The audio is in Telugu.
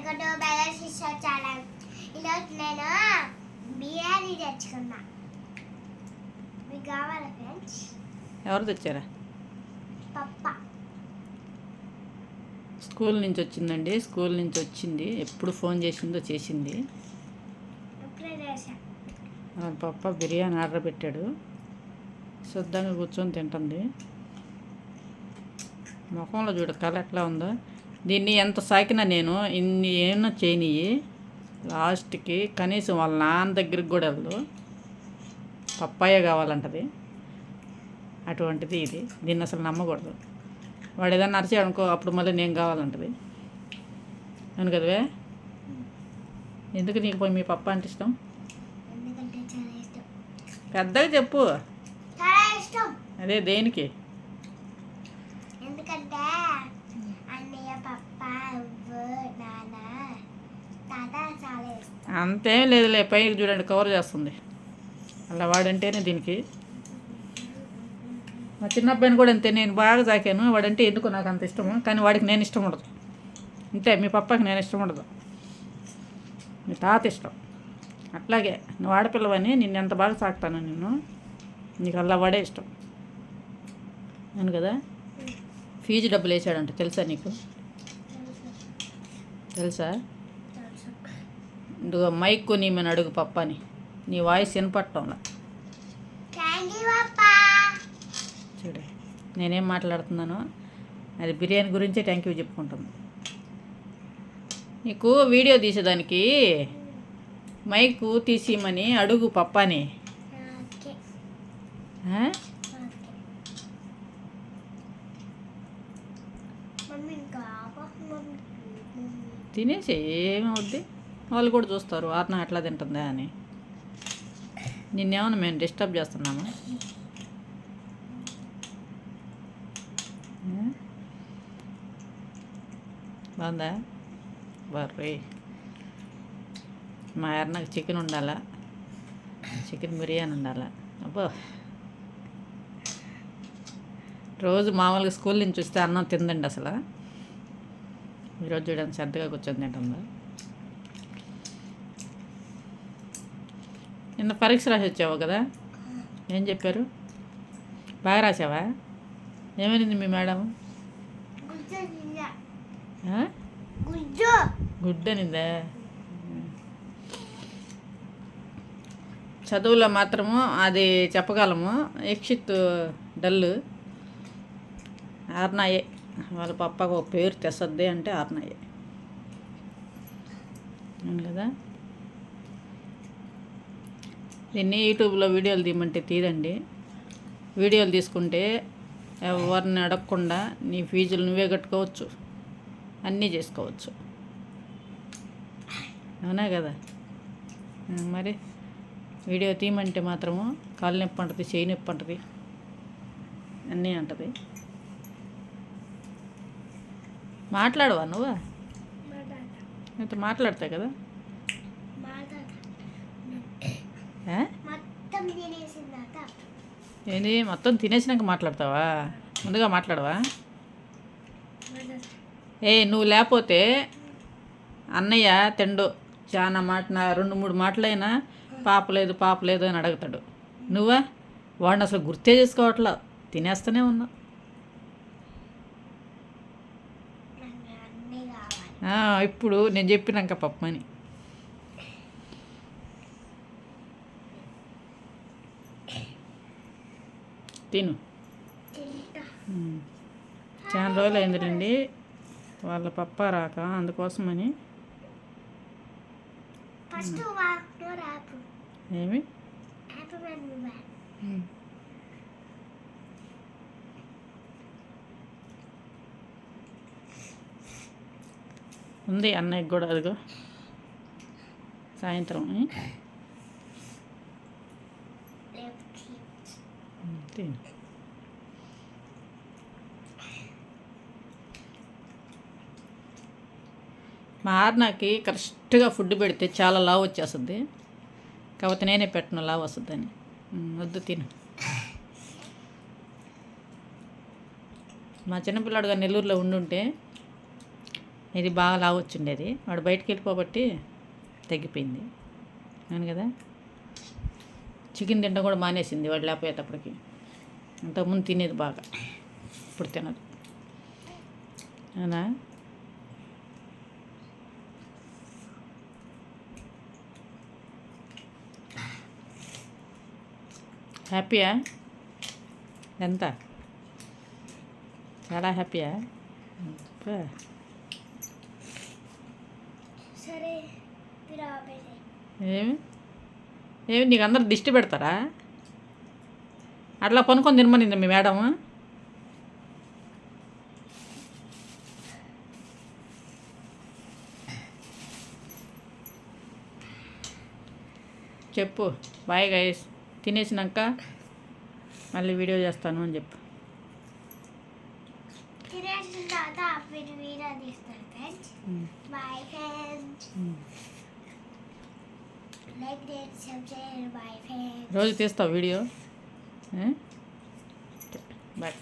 Welcome to balance sister channel. ఈరోజు నేను బిర్యానీ తెచ్చుకున్నా. మీకు కావాలా ఫ్రెండ్స్? ఎవరు తెచ్చారా? పప్ప స్కూల్ నుంచి వచ్చిందండి. స్కూల్ నుంచి వచ్చింది. ఎప్పుడు ఫోన్ చేసిందో చేసింది. ఇప్పుడే చేశా. పప్ప బిర్యానీ ఆర్డర్ పెట్టాడు. శుద్ధంగా కూర్చొని తింటుంది. ముఖంలో చూడ కళ ఎట్లా ఉందో. దీన్ని ఎంత సాకినా నేను ఇన్ని ఏమన్నా చేయనియి లాస్ట్కి కనీసం వాళ్ళ నాన్న దగ్గరికి కూడా వెళ్దు. పప్పాయ కావాలంటది. అటువంటిది ఇది. దీన్ని అసలు నమ్మకూడదు. వాడు ఏదన్నా అరిచాడు అనుకో, అప్పుడు మళ్ళీ నేను కావాలంటది. అవును కదవే? ఎందుకు నీకు పోయి మీ పప్ప అంటే ఇష్టం? ఎందుకంటే చాలా ఇష్టం. పెద్దగా చెప్పు. చాలా ఇష్టం. అదే దేనికి? ఎందుకంటే అన్నయ్య, పప్ప, అవ్వ, నాన్న, తాత చాలా ఇష్టం. అంతేం లేదులే. పైకి చూడండి, కవర్ చేస్తుంది. అలా వాడంటేనే దీనికి. మా చిన్న అబ్బాయిని కూడా అంతే. నేను బాగా సాకాను. వాడంటే ఎందుకు నాకు అంత ఇష్టము, కానీ వాడికి నేను ఇష్టం ఉండదు. అంతే, మీ పప్పకి నేను ఇష్టం ఉండదు. మీ తాత ఇష్టం. అట్లాగే నువ్వు ఆడపిల్లవని నిన్ను ఎంత బాగా సాకుతాను నేను. నీకు అలా వాడే ఇష్టం. అవును కదా? ఫీజు డబ్బులు వేసాడంట, తెలుసా నీకు? తెలుసా? ఇదిగో మైక్ కొనిమని అడుగు పప్పని. నీ వాయిస్ వినపట్టంలా. చూడు నేనేం మాట్లాడుతున్నానో. అది బిర్యానీ గురించే థ్యాంక్ యూ చెప్పుకుంటుంది. నీకు వీడియో తీసేదానికి మైక్ తీసిమని అడుగు పప్పని. తినేసి ఏమవుద్ది? వాళ్ళు కూడా చూస్తారు ఆత్మ ఎట్లా తింటుందా అని. నిన్నేమన్నా మేము డిస్టర్బ్ చేస్తున్నామా? బాగుందా? బర్రీ మా నాకు చికెన్ ఉండాలా, చికెన్ బిర్యానీ ఉండాలా. అబ్బో, రోజు మామూలుగా స్కూల్ నుంచి వస్తే అన్నం తిందండి అసలు. ఈరోజు చూడండి శ్రద్ధగా కూర్చొని తింటుందా. నిన్న పరీక్ష రాసి వచ్చావు కదా, ఏం చెప్పారు? బాగా రాసావా? ఏమైంది మీ మేడం? గుడ్ అనిందా? చదువులో మాత్రము అది చెప్పగలము. యక్షిత్ డల్లు. ఆర్నాయే వాళ్ళ పప్పకు ఒక పేరు తెసద్ది అంటే ఆర్నాయే. అవును కదా? దీన్ని యూట్యూబ్లో వీడియోలు తీయమంటే తీదండి. వీడియోలు తీసుకుంటే ఎవరిని అడగకుండా నీ ఫీజులు నువ్వే కట్టుకోవచ్చు, అన్నీ చేసుకోవచ్చు. అవునా కదా? మరి వీడియో తీయమంటే మాత్రము కాలు నొప్పి అంటది, చేయి నొప్పి అంటది, అన్నీ అంటది. మాట్లాడవా నువ్వు? నీతో మాట్లాడతావు కదా. ఏంది మొత్తం తినేసినాక మాట్లాడతావా? ముందుగా మాట్లాడవా? నువ్వు లేకపోతే అన్నయ్య తిండు. చాలా మాట 2-3 మాటలైనా పాపలేదు అని అడుగుతాడు. నువ్వా? వాడిని అసలు గుర్తే చేసుకోవట్లా, తినేస్తూనే ఉన్నావు. ఇప్పుడు నేను చెప్పినాక పప్పని తిను. చాలా రోజులు అయిందిలేండి వాళ్ళ పప్ప రాక, అందుకోసమని. ఏమి ఉంది అన్నయ్యకి కూడా. అదిగో సాయంత్రం తిను. మా ఆర్నాకి కరెక్ట్గా ఫుడ్ పెడితే చాలా లావు వచ్చేస్తుంది. కాకపోతే నేనే పెట్టను, లావు వస్తుందని. వద్దు, తిను. మా చిన్నపిల్లాడుగా నెల్లూరులో ఉండుంటే ఇది బాగా లావు వచ్చిండేది, వాడు బయటికి వెళ్ళిపోబట్టి తగ్గిపోయింది. అవును కదా. చికెన్ తింటం కూడా మానేసింది వాడు లేకపోయేటప్పటికి. అంతకుముందు తినేది బాగా, ఇప్పుడు తినదు. అవునా. హ్యాపీయా? ఎంత? చాలా హ్యాపీయా? అబ్బా. సరే మీరు ఆపేసేయ్. ఏమి ఏమి నీకు అందరు దిష్టి పెడతారా? అట్లా కొనుక్కొని తినమనింది మీ మేడం. చెప్పు బాయ్ గైస్, తినేసినాక మళ్ళీ వీడియో చేస్తాను అని చెప్పు. తినేసిన తర్వాత మీరు వీడియో తీస్తారు ఫ్రెండ్స్. Bye friends. లైక్ చేయండి, సబ్స్క్రైబ్. Bye friends. రోజు తీస్తావు వీడియో? బాయ్.